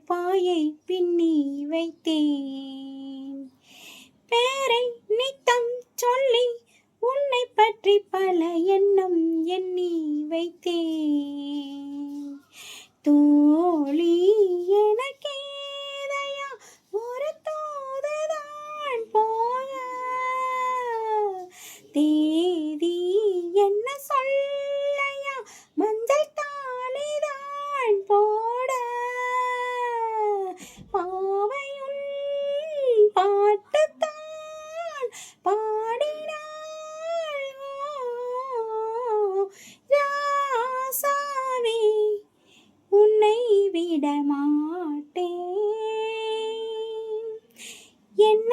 பாயை பின்னி வைத்தேன். பேரை நித்தம் சொல்லி உன்னை பற்றி பல எண்ணம் எண்ணி வைத்தேன். தோழி எனக்கேதையா ஒரு தூதுதான் போக, தேதி என்ன சொல்லையா மஞ்சள் தாலிதான் போட, பாவையுன் பாட்டுத்தான் பாடினாள் ராசாவே, உன்னை விட மாட்டேன். என்ன